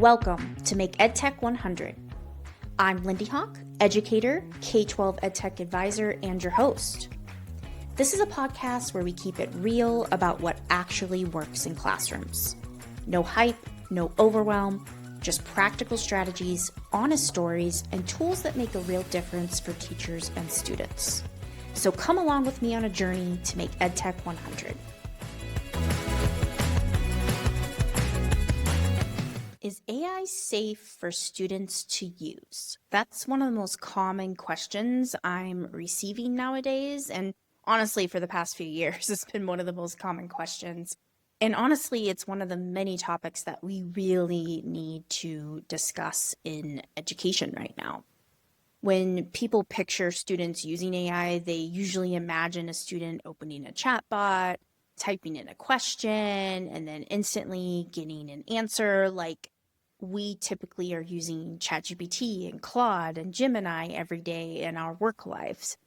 Welcome to Make EdTech 100. I'm Lindy, educator, K-12 EdTech advisor, and your host. This is a podcast where we keep it real about what actually works in classrooms. No hype, no overwhelm, just practical strategies, honest stories, and tools that make a real difference for teachers and students. So come along with me on a journey to make EdTech 100. Is AI safe for students to use? That's one of the most common questions I'm receiving nowadays. And honestly, for the past few years, it's been one of the most common questions. And honestly, it's one of the many topics that we really need to discuss in education right now. When people picture students using AI, they usually imagine a student opening a chatbot, typing in a question, and then instantly getting an answer. Like we typically are using ChatGPT and Claude and Gemini every day in our work lives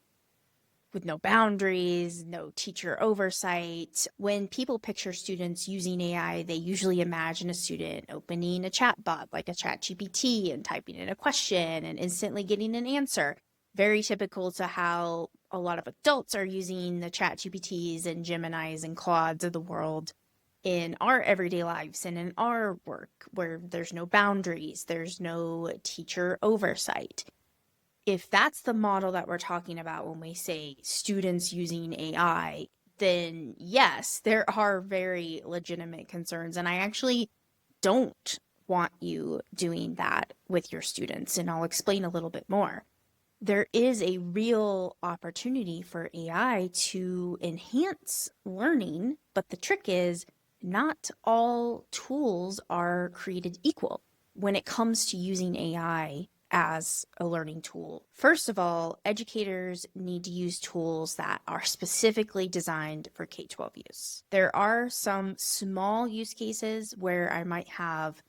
with no boundaries, no teacher oversight. When people picture students using AI, they usually imagine a student opening a chatbot like a ChatGPT and typing in a question and instantly getting an answer. Very typical to how a lot of adults are using the ChatGPTs and Geminis and Claudes of the world in our everyday lives and in our work, where there's no boundaries, there's no teacher oversight. If that's the model that we're talking about when we say students using AI, then yes, there are very legitimate concerns. And I actually don't want you doing that with your students, and I'll explain a little bit more. There is a real opportunity for AI to enhance learning, but the trick is not all tools are created equal when it comes to using AI as a learning tool. First of all, educators need to use tools that are specifically designed for K-12 use. There are some small use cases where I might have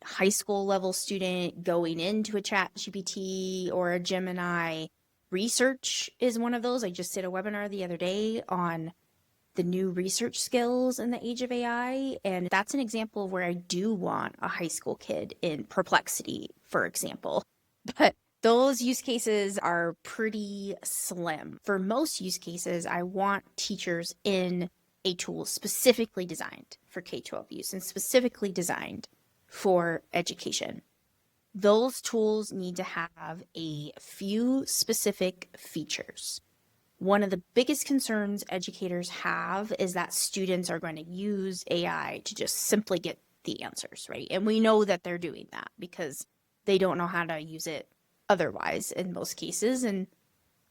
high school level student going into a ChatGPT or a Gemini. Research is one of those. I just did a webinar the other day on the new research skills in the age of AI, and that's an example where I do want a high school kid in Perplexity, for example. But those use cases are pretty slim. For most use cases, I want teachers in a tool specifically designed for K-12 use and specifically designed for education. Those tools need to have a few specific features. One of the biggest concerns educators have is that students are going to use AI to just simply get the answers, right? And we know that they're doing that because they don't know how to use it otherwise in most cases. And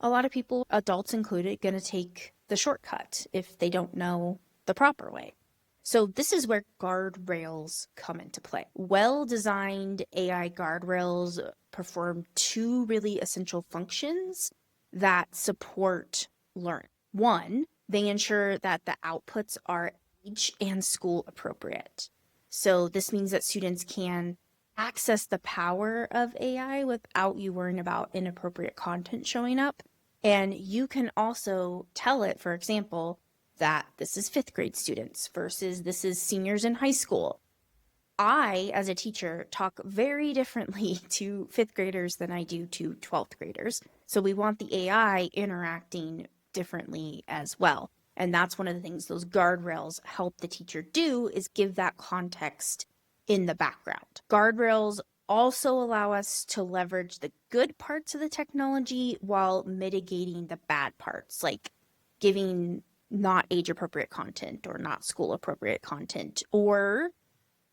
a lot of people, adults included, going to take the shortcut if they don't know the proper way. So this is where guardrails come into play. Well-designed AI guardrails perform two really essential functions that support learning. One, they ensure that the outputs are age and school appropriate. So this means that students can access the power of AI without you worrying about inappropriate content showing up. And you can also tell it, for example, that this is fifth grade students versus this is seniors in high school. I, as a teacher, talk very differently to fifth graders than I do to 12th graders. So we want the AI interacting differently as well. And that's one of the things those guardrails help the teacher do, is give that context in the background. Guardrails also allow us to leverage the good parts of the technology while mitigating the bad parts, like giving not age-appropriate content or not school-appropriate content, or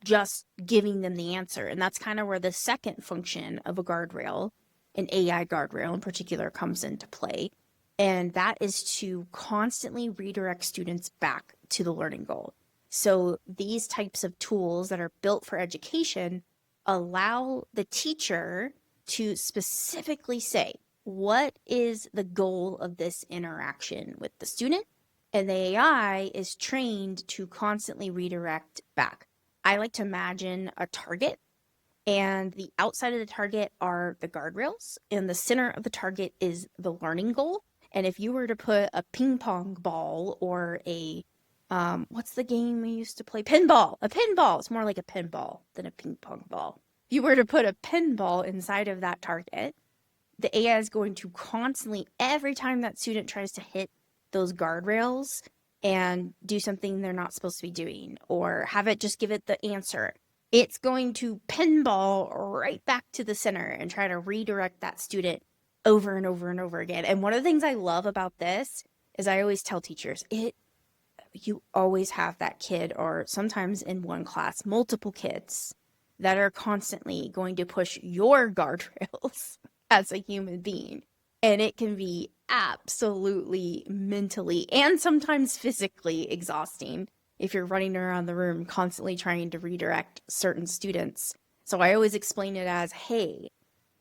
just giving them the answer. And that's kind of where the second function of a guardrail, an AI guardrail in particular, comes into play. And that is to constantly redirect students back to the learning goal. So these types of tools that are built for education allow the teacher to specifically say, what is the goal of this interaction with the student? And the AI is trained to constantly redirect back. I like to imagine a target, and the outside of the target are the guardrails, and the center of the target is the learning goal. And if you were to put a ping pong ball or a What's the game we used to play? Pinball. A pinball. It's more like a pinball than a ping pong ball. If you were to put a pinball inside of that target, the AI is going to constantly, every time that student tries to hit those guardrails and do something they're not supposed to be doing, or have it just give it the answer, it's going to pinball right back to the center and try to redirect that student over and over and over again. And one of the things I love about this is I always tell teachers, you always have that kid, or sometimes in one class, multiple kids that are constantly going to push your guardrails as a human being. And it can be absolutely mentally and sometimes physically exhausting if you're running around the room constantly trying to redirect certain students. So I always explain it as, hey,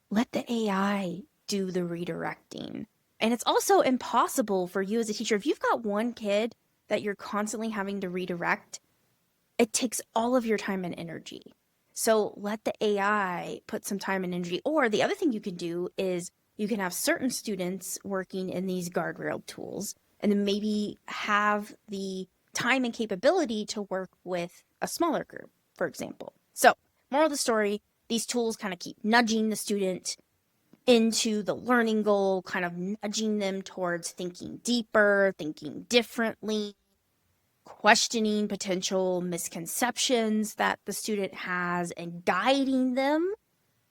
let the AI do the redirecting. And it's also impossible for you as a teacher. If you've got one kid that you're constantly having to redirect, it takes all of your time and energy. So let the AI put some time and energy. Or the other thing you can do is you can have certain students working in these guardrail tools, and then maybe have the time and capability to work with a smaller group, for example. So moral of the story, these tools kind of keep nudging the student into the learning goal, kind of nudging them towards thinking deeper, thinking differently, questioning potential misconceptions that the student has, and guiding them,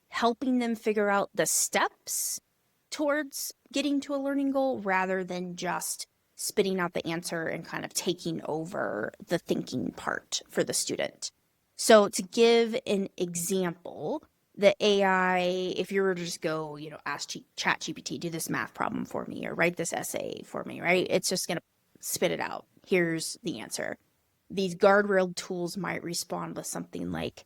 helping them figure out the steps towards getting to a learning goal, rather than just spitting out the answer and kind of taking over the thinking part for the student. So to give an example, the AI, if you were to just go, ask ChatGPT, do this math problem for me, or write this essay for me, right? It's just going to spit it out. Here's the answer. These guardrail tools might respond with something like,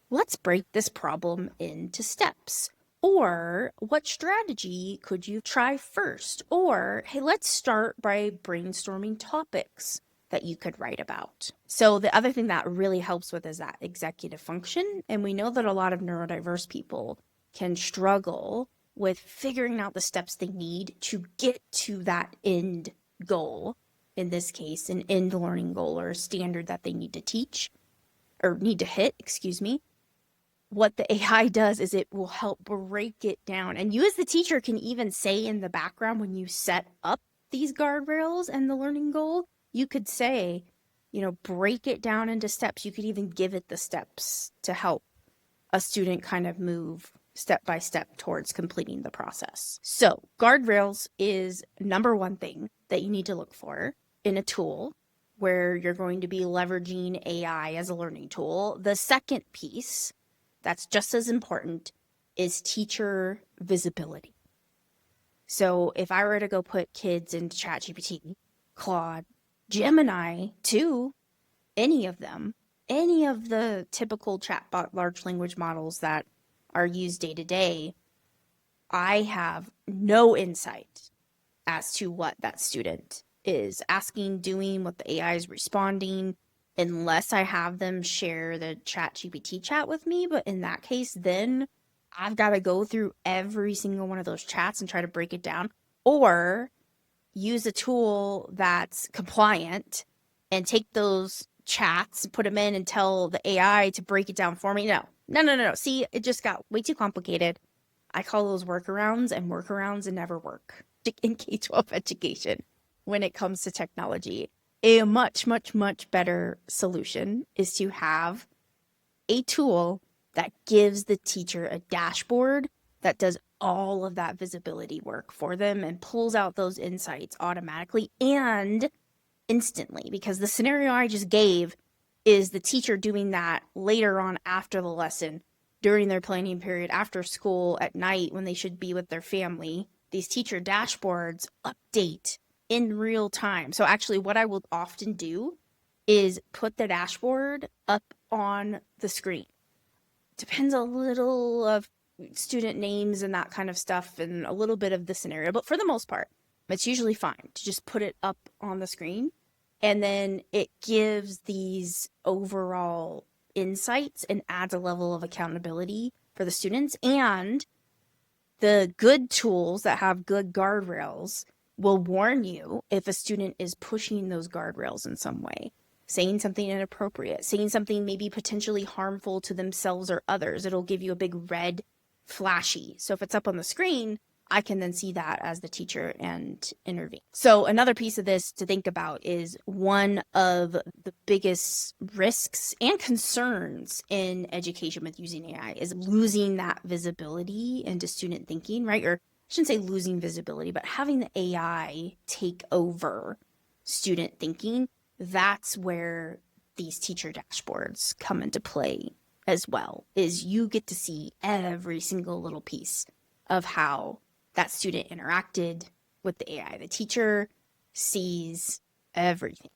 let's break this problem into steps. Or, what strategy could you try first? Or, hey, let's start by brainstorming topics that you could write about. So the other thing that really helps with is that executive function. And we know that a lot of neurodiverse people can struggle with figuring out the steps they need to get to that end goal. In this case, an end learning goal or a standard that they need to teach or need to hit, What the AI does is it will help break it down. And you as the teacher can even say in the background, when you set up these guardrails and the learning goal, you could say, break it down into steps. You could even give it the steps to help a student kind of move step by step towards completing the process. So guardrails is number one thing that you need to look for in a tool where you're going to be leveraging AI as a learning tool. The second piece that's just as important is teacher visibility. So if I were to go put kids into ChatGPT, Claude, Gemini 2, any of them, any of the typical chatbot large language models that are used day to day, I have no insight as to what that student is asking, doing, what the AI is responding, unless I have them share the ChatGPT chat with me. But in that case, then I've got to go through every single one of those chats and try to break it down, or use a tool that's compliant and take those chats, put them in, and tell the AI to break it down for me. No. See, it just got way too complicated. I call those workarounds, and workarounds never work in K-12 education when it comes to technology. A much, much, much better solution is to have a tool that gives the teacher a dashboard that does all of that visibility work for them and pulls out those insights automatically and instantly. Because the scenario I just gave is the teacher doing that later on after the lesson, during their planning period, after school, at night when they should be with their family. These teacher dashboards update in real time. So actually what I will often do is put the dashboard up on the screen. Depends a little of student names and that kind of stuff and a little bit of the scenario, but for the most part, it's usually fine to just put it up on the screen. And then it gives these overall insights and adds a level of accountability for the students. And the good tools that have good guardrails will warn you if a student is pushing those guardrails in some way, saying something inappropriate, saying something maybe potentially harmful to themselves or others. It'll give you a big red flashy. So if it's up on the screen, I can then see that as the teacher and intervene. So another piece of this to think about is one of the biggest risks and concerns in education with using AI is losing that visibility into student thinking, right? Or I shouldn't say losing visibility, but having the AI take over student thinking. That's where these teacher dashboards come into play as well, is you get to see every single little piece of how that student interacted with the AI. The teacher sees everything.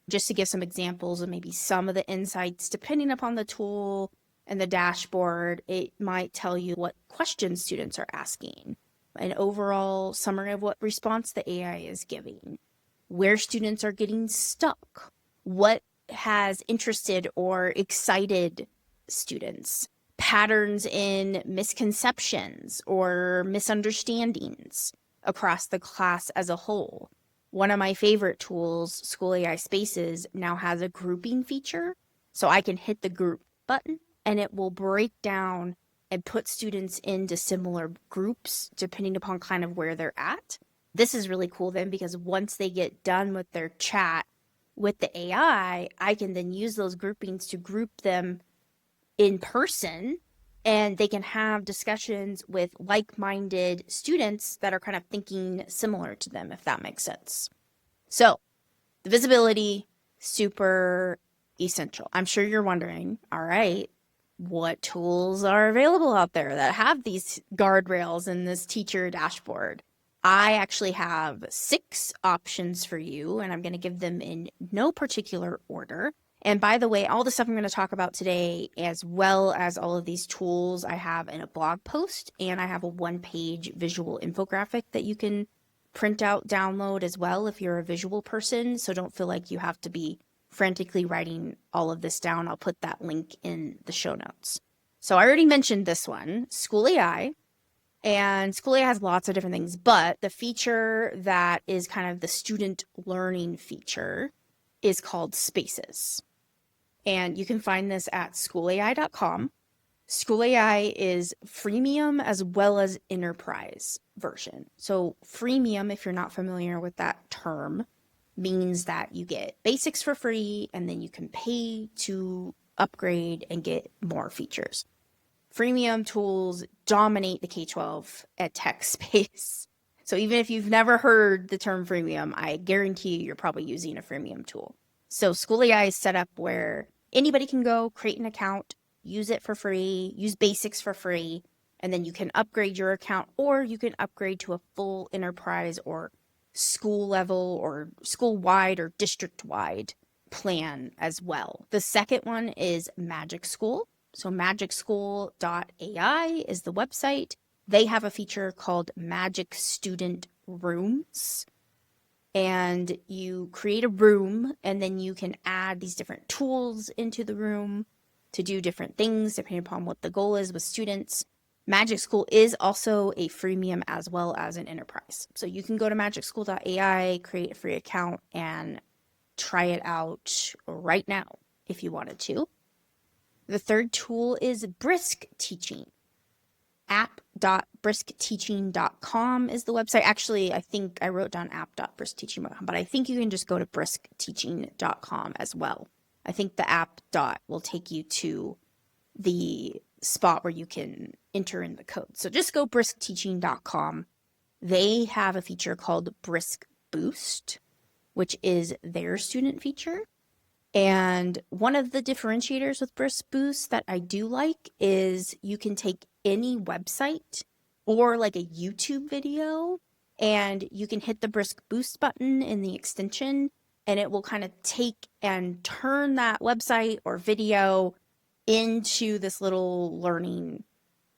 Just to give some examples of maybe some of the insights, depending upon the tool and the dashboard, it might tell you what questions students are asking, an overall summary of what response the AI is giving, where students are getting stuck, what has interested or excited students, patterns in misconceptions or misunderstandings across the class as a whole. One of my favorite tools, School AI Spaces, now has a grouping feature. So I can hit the group button and it will break down and put students into similar groups depending upon kind of where they're at. This is really cool then, because once they get done with their chat with the AI, I can then use those groupings to group them in person, and they can have discussions with like-minded students that are kind of thinking similar to them, if that makes sense. So the visibility, super essential. I'm sure you're wondering, all right, what tools are available out there that have these guardrails in this teacher dashboard? I actually have 6 options for you, and I'm going to give them in no particular order. And by the way, all the stuff I'm going to talk about today, as well as all of these tools, I have in a blog post, and I have a 1-page visual infographic that you can print out, download as well if you're a visual person. So don't feel like you have to be frantically writing all of this down. I'll put that link in the show notes. So I already mentioned this one, School AI. And School AI has lots of different things, but the feature that is kind of the student learning feature is called Spaces. And you can find this at schoolai.com. School AI is freemium as well as enterprise version. So freemium, if you're not familiar with that term, means that you get basics for free and then you can pay to upgrade and get more features. Freemium tools dominate the K-12 ed tech space. So even if you've never heard the term freemium, I guarantee you're probably using a freemium tool. So School AI is set up where anybody can go create an account, use it for free, use basics for free, and then you can upgrade your account, or you can upgrade to a full enterprise or school level or school-wide or district-wide plan as well. The second one is Magic School. So magicschool.ai is the website. They have a feature called Magic Student Rooms. And you create a room and then you can add these different tools into the room to do different things depending upon what the goal is with students. Magic School is also a freemium as well as an enterprise. So you can go to magicschool.ai, create a free account, and try it out right now if you wanted to. The third tool is Brisk Teaching. app.briskteaching.com is the website. Actually, I think I wrote down app.briskteaching.com, but I think you can just go to briskteaching.com as well. I think the app dot will take you to the spot where you can enter in the code. So just go briskteaching.com. They have a feature called Brisk Boost, which is their student feature. And one of the differentiators with Brisk Boost that I do like is you can take any website or like a YouTube video and you can hit the Brisk Boost button in the extension and it will kind of take and turn that website or video into this little learning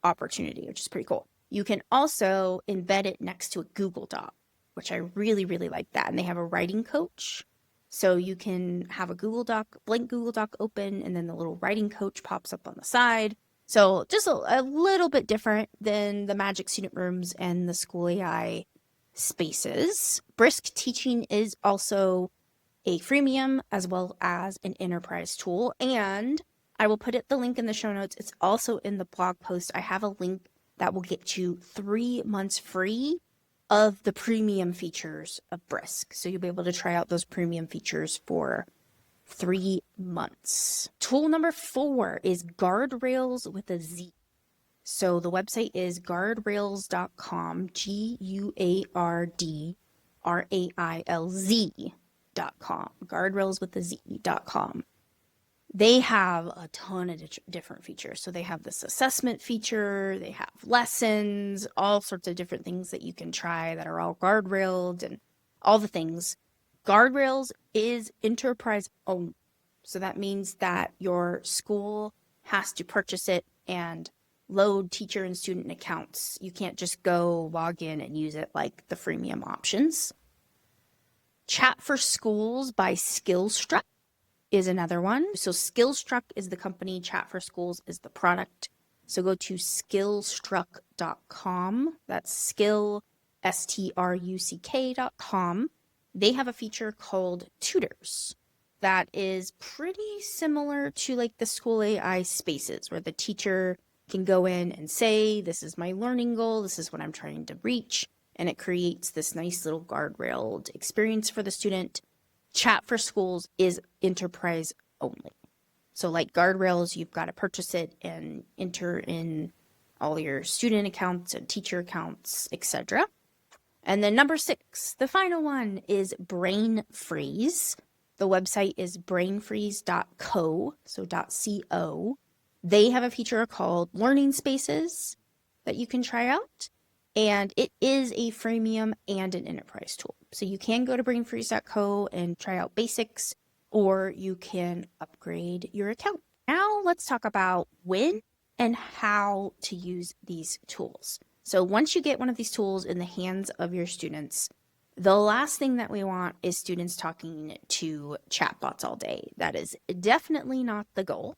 opportunity, which is pretty cool. You can also embed it next to a Google Doc, which I really, really like that. And they have a writing coach. So you can have a Google Doc, blank Google Doc open, and then the little writing coach pops up on the side. So just a little bit different than the Magic Student Rooms and the School AI Spaces. Brisk Teaching is also a freemium as well as an enterprise tool. And I will put the link in the show notes. It's also in the blog post. I have a link that will get you 3 months free of the premium features of Brisk. So you'll be able to try out those premium features for 3 months. Tool number 4 is Guardrails with a Z. So the website is guardrails.com, GUARDRAILZ.com, guardrails with a Z.com. They have a ton of different features. So they have this assessment feature, they have lessons, all sorts of different things that you can try that are all guardrailed and all the things. Guardrails is enterprise owned. So that means that your school has to purchase it and load teacher and student accounts. You can't just go log in and use it like the freemium options. Chat for Schools by Skillstruck is another one. So Skillstruck is the company, Chat for Schools is the product. So go to skillstruck.com. That's skill, STRUCK.com. They have a feature called Tutors that is pretty similar to like the School AI Spaces, where the teacher can go in and say, this is my learning goal, this is what I'm trying to reach, and it creates this nice little guardrailed experience for the student. Chat for Schools is enterprise only. So like Guardrails, you've got to purchase it and enter in all your student accounts and teacher accounts, etc. And then number 6, the final one, is Brain Freeze. The website is brainfreeze.co, so .co. They have a feature called Learning Spaces that you can try out, and it is a freemium and an enterprise tool. So you can go to brainfreeze.co and try out basics, or you can upgrade your account. Now let's talk about when and how to use these tools. So once you get one of these tools in the hands of your students, the last thing that we want is students talking to chatbots all day. That is definitely not the goal.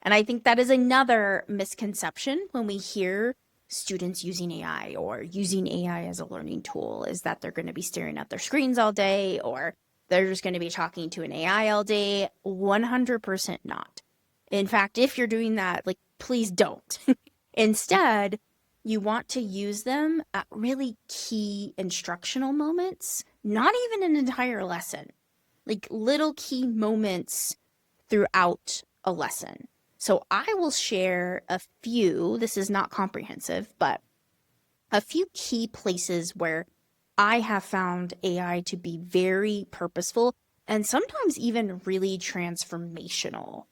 And I think that is another misconception when we hear students using AI or using AI as a learning tool, is that they're going to be staring at their screens all day, or they're just going to be talking to an AI all day. 100% not. In fact, if you're doing that, like, please don't. Instead, you want to use them at really key instructional moments, not even an entire lesson, like little key moments throughout a lesson. So I will share a few, this is not comprehensive, but a few key places where I have found AI to be very purposeful and sometimes even really transformational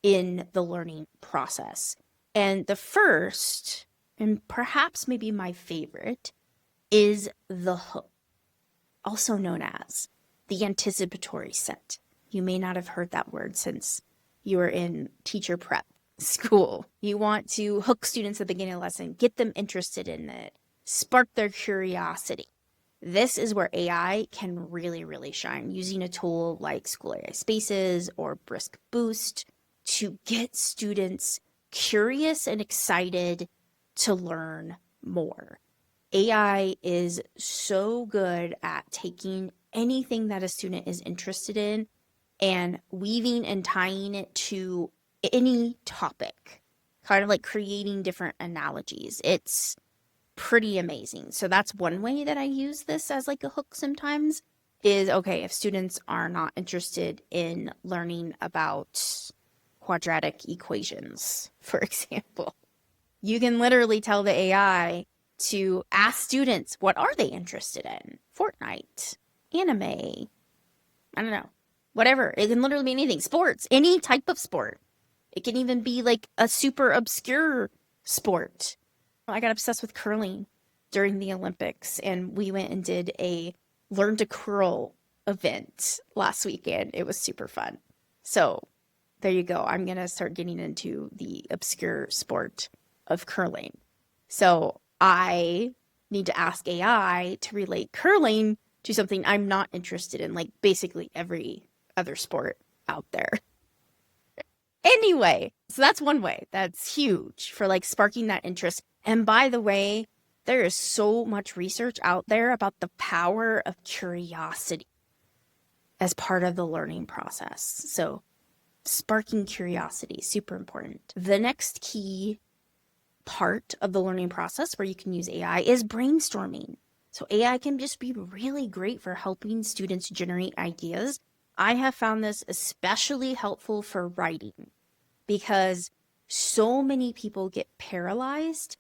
in the learning process. And the first, and perhaps maybe my favorite, is the hook, also known as the anticipatory set. You may not have heard that word since you are in teacher prep school. You want to hook students at the beginning of the lesson, get them interested in it, spark their curiosity. This is where AI can really, really shine, using a tool like School AI Spaces or Brisk Boost to get students curious and excited to learn more. AI is so good at taking anything that a student is interested in and weaving and tying it to any topic, kind of like creating different analogies. It's pretty amazing. So that's one way that I use this as like a hook sometimes, is, okay, if students are not interested in learning about quadratic equations, for example, you can literally tell the AI to ask students, what are they interested in? Fortnite, anime, I don't know, whatever. It can literally be anything. Sports, any type of sport. It can even be like a super obscure sport. I got obsessed with curling during the Olympics, and we went and did a Learn to Curl event last weekend. It was super fun. So there you go. I'm going to start getting into the obscure sport of curling. So I need to ask AI to relate curling to something I'm not interested in, like basically every other sport out there. Anyway, so that's one way that's huge for like sparking that interest. And by the way, There is so much research out there about the power of curiosity as part of the learning process. So sparking curiosity, super important. The next key part of the learning process where you can use AI is brainstorming. So AI can just be really great for helping students generate ideas. I have found this especially helpful for writing because so many people get paralyzed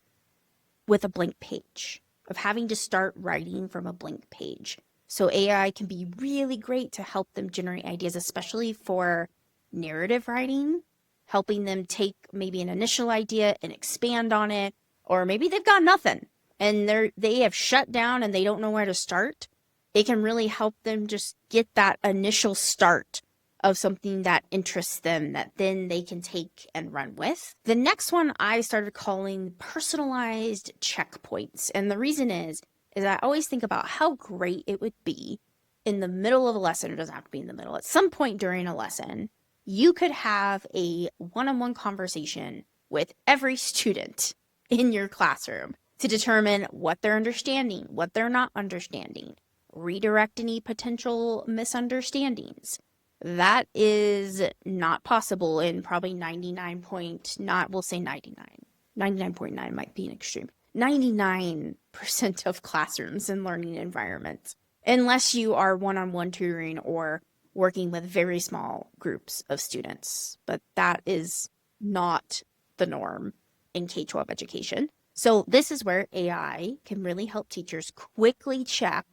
with a blank page, of having to start writing from a blank page. So AI can be really great to help them generate ideas, especially for narrative writing, helping them take maybe an initial idea and expand on it, or maybe they've got nothing and they have shut down and they don't know where to start. It can really help them just get that initial start of something that interests them that then they can take and run with. The next one I started calling personalized checkpoints. And the reason is I always think about how great it would be in the middle of a lesson. It doesn't have to be in the middle. At some point during a lesson, you could have a one-on-one conversation with every student in your classroom to determine what they're understanding, what they're not understanding, redirect any potential misunderstandings. That is not possible in probably 99.9 might be an extreme. 99% of classrooms and learning environments, unless you are one-on-one tutoring or working with very small groups of students. But that is not the norm in K-12 education. So this is where AI can really help teachers quickly check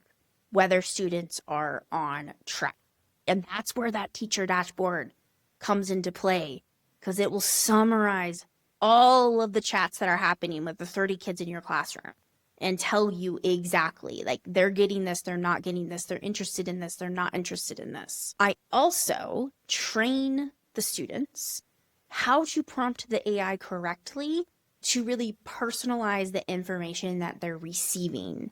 whether students are on track. And that's where that teacher dashboard comes into play, because it will summarize all of the chats that are happening with the 30 kids in your classroom and tell you exactly, like, they're getting this, they're not getting this, they're interested in this, they're not interested in this. I also train the students how to prompt the AI correctly to really personalize the information that they're receiving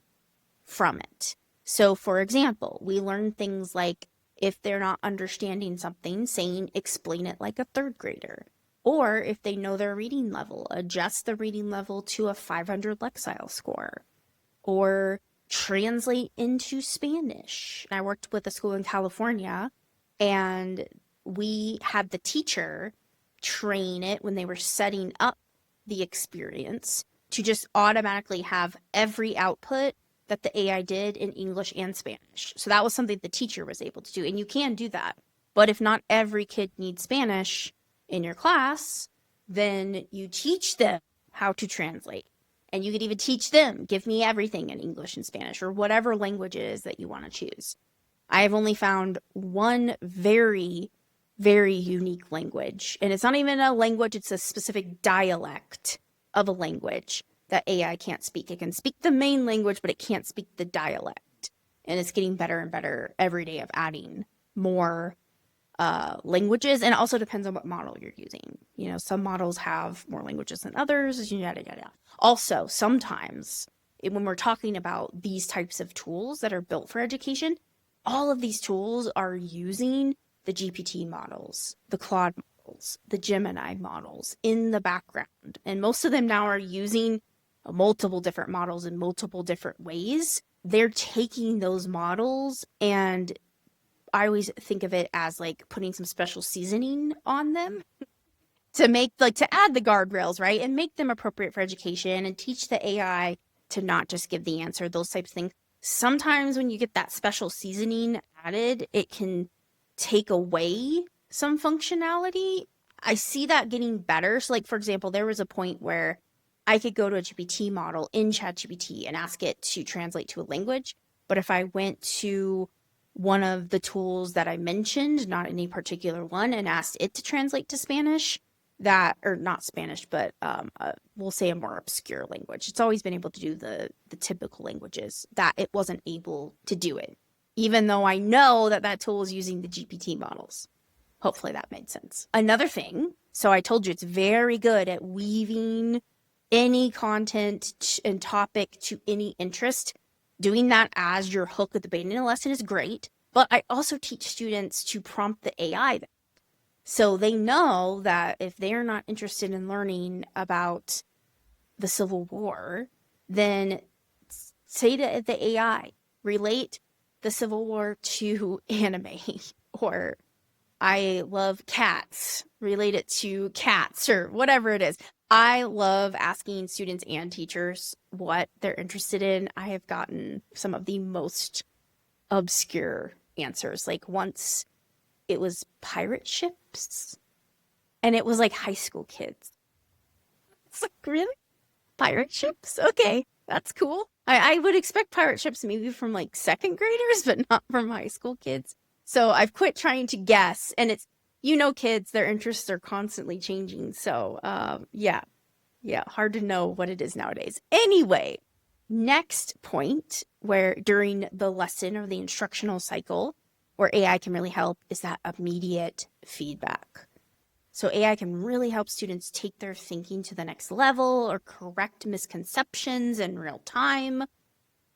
from it. So, for example, we learn things like, if they're not understanding something, saying, explain it like a third grader. Or if they know their reading level, adjust the reading level to a 500 Lexile score. Or translate into Spanish. I worked with a school in California, and we had the teacher train it when they were setting up the experience to just automatically have every output that the AI did in English and Spanish. So that was something the teacher was able to do. And you can do that. But if not every kid needs Spanish in your class, then you teach them how to translate. And you could even teach them, give me everything in English and Spanish, or whatever language it is that you want to choose. I have only found one very, very unique language. And it's not even a language, it's a specific dialect of a language that AI can't speak. It can speak the main language, but it can't speak the dialect. And it's getting better and better every day of adding more languages. And it also depends on what model you're using. You know, some models have more languages than others, yada, yada, yada. Also, sometimes when we're talking about these types of tools that are built for education, all of these tools are using the GPT models, the Claude models, the Gemini models in the background. And most of them now are using multiple different models in multiple different ways. They're taking those models, and I always think of it as like putting some special seasoning on them to make, like, to add the guardrails, right? And make them appropriate for education and teach the AI to not just give the answer, those types of things. Sometimes when you get that special seasoning added, it can take away some functionality. I see that getting better. So, like, for example, there was a point where I could go to a GPT model in ChatGPT and ask it to translate to a language. But if I went to one of the tools that I mentioned, not any particular one, and asked it to translate to Spanish, that, or not Spanish, but we'll say a more obscure language. It's always been able to do the typical languages, that it wasn't able to do it, even though I know that that tool is using the GPT models. Hopefully that made sense. Another thing, so I told you it's very good at weaving any content and topic to any interest. Doing that as your hook at the beginning of the lesson is great, but I also teach students to prompt the AI. So they know that if they're not interested in learning about the Civil War, then say to the AI, relate the Civil War to anime, or I love cats, relate it to cats, or whatever it is. I love asking students and teachers what they're interested in. I have gotten some of the most obscure answers. Like once it was pirate ships, and it was like high school kids. It's like, really? Pirate ships? Okay, that's cool. I would expect pirate ships maybe from like second graders, but not from high school kids. So I've quit trying to guess, and it's, kids, their interests are constantly changing. So yeah, hard to know what it is nowadays. Anyway, next point where during the lesson or the instructional cycle where AI can really help is that immediate feedback. So AI can really help students take their thinking to the next level or correct misconceptions in real time.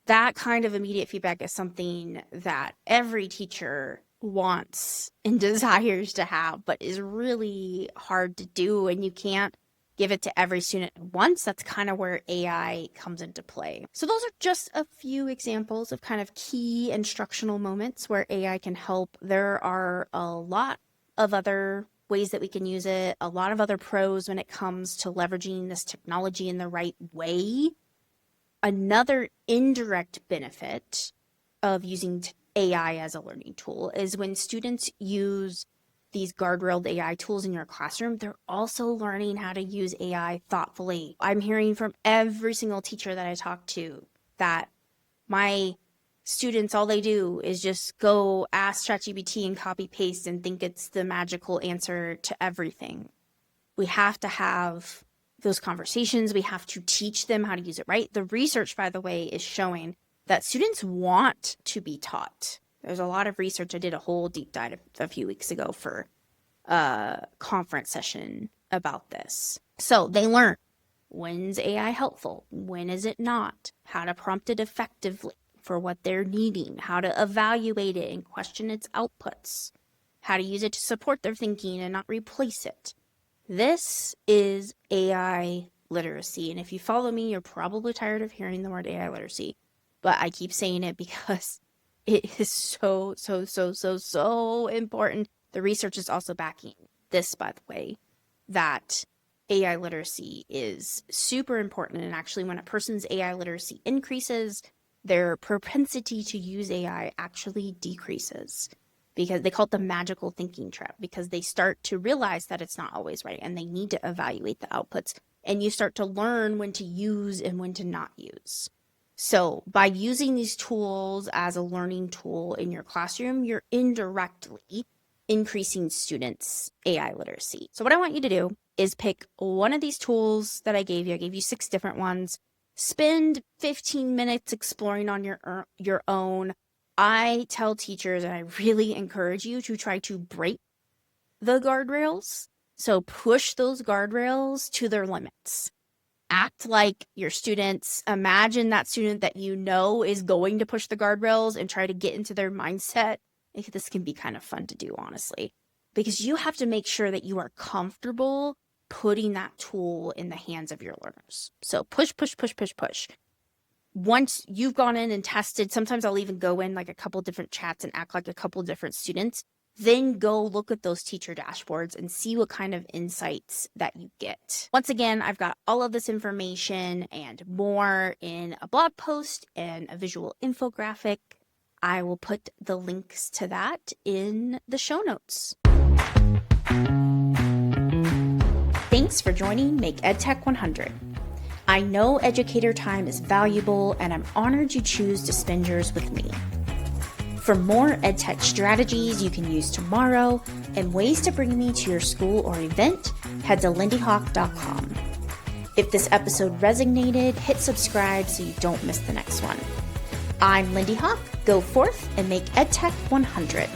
That kind of immediate feedback is something that every teacher wants and desires to have, but is really hard to do, and you can't give it to every student at once. That's kind of where AI comes into play. So those are just a few examples of kind of key instructional moments where AI can help. There are a lot of other ways that we can use it, a lot of other pros when it comes to leveraging this technology in the right way. Another indirect benefit of using AI as a learning tool is when students use these guardrailed AI tools in your classroom, they're also learning how to use AI thoughtfully. I'm hearing from every single teacher that I talk to that my students, all they do is just go ask ChatGPT and copy paste and think it's the magical answer to everything. We have to have those conversations. We have to teach them how to use it right. The research, by the way, is showing that students want to be taught. There's a lot of research. I did a whole deep dive a few weeks ago for a conference session about this. So they learn when's AI helpful, when is it not, how to prompt it effectively for what they're needing, how to evaluate it and question its outputs, how to use it to support their thinking and not replace it. This is AI literacy. And if you follow me, you're probably tired of hearing the word AI literacy, but I keep saying it because it is so important. The research is also backing this, by the way, that AI literacy is super important. And actually, when a person's AI literacy increases, their propensity to use AI actually decreases, because they call it the magical thinking trap, because they start to realize that it's not always right and they need to evaluate the outputs, and you start to learn when to use and when to not use. So by using these tools as a learning tool in your classroom, you're indirectly increasing students' AI literacy. So what I want you to do is pick one of these tools that I gave you. I gave you 6 different ones. Spend 15 minutes exploring on your own. I tell teachers, and I really encourage you to try to break the guardrails. So push those guardrails to their limits. Act like your students. Imagine that student that you know is going to push the guardrails and try to get into their mindset. I think this can be kind of fun to do, honestly, because you have to make sure that you are comfortable putting that tool in the hands of your learners. So push. Once you've gone in and tested, sometimes I'll even go in like a couple different chats and act like a couple different students, then go look at those teacher dashboards and see what kind of insights that you get. Once again, I've got all of this information and more in a blog post and a visual infographic. I will put the links to that in the show notes. Thanks for joining Make EdTech 100. I know educator time is valuable, and I'm honored you choose to spend yours with me. For more EdTech strategies you can use tomorrow and ways to bring me to your school or event, head to lindyhawk.com. If this episode resonated, hit subscribe so you don't miss the next one. I'm Lindy Hawk. Go forth and make EdTech 100.